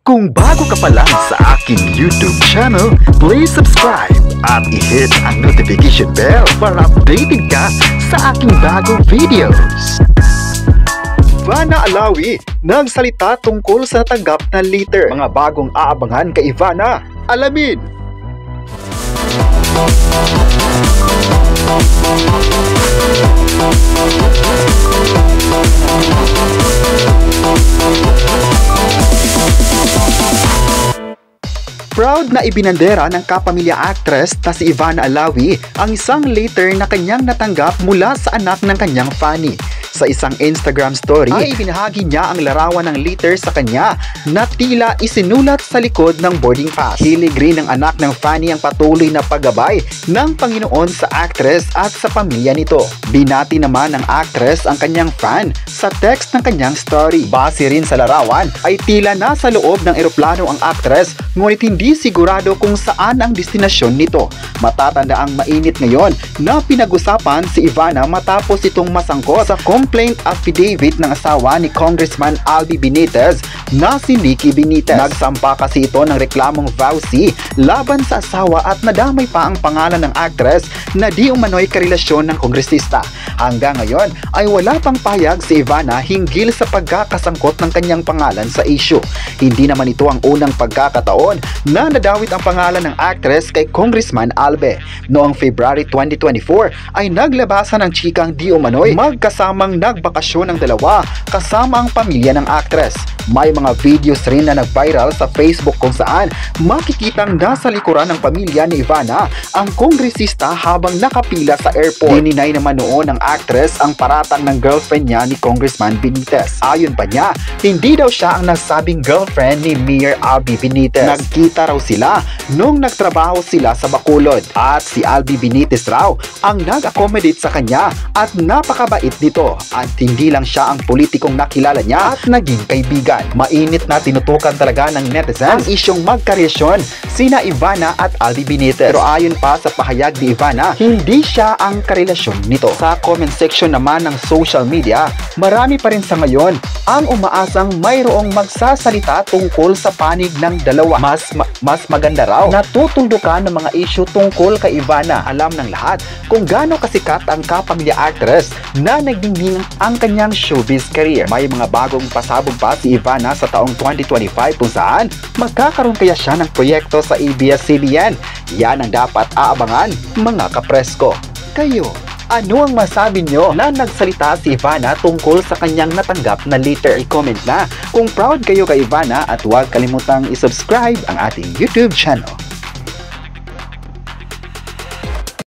Kung bago ka pa lang sa aking YouTube channel, please subscribe at i-hit ang notification bell para updated ka sa aking bagong videos. Ivana Alawi nagsalita tungkol sa tanggap na letter. Mga bagong aabangan kay Ivana, alamin! Proud na ibinandera ng kapamilya actress na si Ivana Alawi ang isang letter na kanyang natanggap mula sa anak ng kanyang Fanny. Sa isang Instagram story ay ibinahagi niya ang larawan ng letter sa kanya na tila isinulat sa likod ng boarding pass. Hilig rin ng anak ng Fanny ang patuloy na paggabay ng Panginoon sa actress at sa pamilya nito. Binati naman ng actress ang kanyang fan sa text ng kanyang story. Base rin sa larawan ay tila nasa loob ng eroplano ang actress, ngunit hindi sigurado kung saan ang destinasyon nito. Matatanda ang mainit ngayon na pinag-usapan si Ivana matapos itong masangkot sa complaint affidavit ng asawa ni Congressman Albi Benitez na si Nikki Benitez. Nagsampa kasi ito ng reklamong vowsy laban sa asawa at nadamay pa ang pangalan ng actress na di umano'y karelasyon ng kongresista. Hanggang ngayon ay wala pang pahayag si Ivana hinggil sa pagkakasangkot ng kanyang pangalan sa issue. Hindi naman ito ang unang pagkakataon na nadawit ang pangalan ng actress kay Congressman Albi. Noong February 2024 ay naglabasan ng chikang di umano'y magkasamang nagbakasyon ng dalawa kasama ang pamilya ng actress. May mga videos rin na nag-viral sa Facebook kung saan makikitang nasa likuran ng pamilya ni Ivana ang kongresista habang nakapila sa airport. Dininay naman noon ng actress ang paratang ng girlfriend niya ni Congressman Benitez. Ayon pa niya, hindi daw siya ang nasabing girlfriend ni Mayor Albi Benitez. Nagkita raw sila nung nagtrabaho sila sa Bacolod at si Albi Benitez raw ang nag-accommodate sa kanya at napakabait nito. At hindi lang siya ang politikong nakilala niya at naging kaibigan. Mainit na tinutukan talaga ng netizen ang isyong magkarelasyon sina Ivana at Albi Benitez. Pero ayon pa sa pahayag ni Ivana, hindi siya ang karelasyon nito. Sa comment section naman ng social media, marami pa rin sa ngayon ang umaasang mayroong magsasalita tungkol sa panig ng dalawa. Mas maganda raw na tutuldukan ng mga issue tungkol kay Ivana. Alam ng lahat kung gaano kasikat ang kapamilya actress na nagdingding ang kanyang showbiz career. May mga bagong pasabog pa si Ivana sa taong 2025 kung saan magkakaroon kaya siya ng proyekto sa ABS-CBN. Yan ang dapat aabangan mga kapresko. Kayo, ano ang masabi nyo na nagsalita si Ivana tungkol sa kanyang natanggap na letter? I-comment na kung proud kayo kay Ivana at huwag kalimutang i-subscribe ang ating YouTube channel.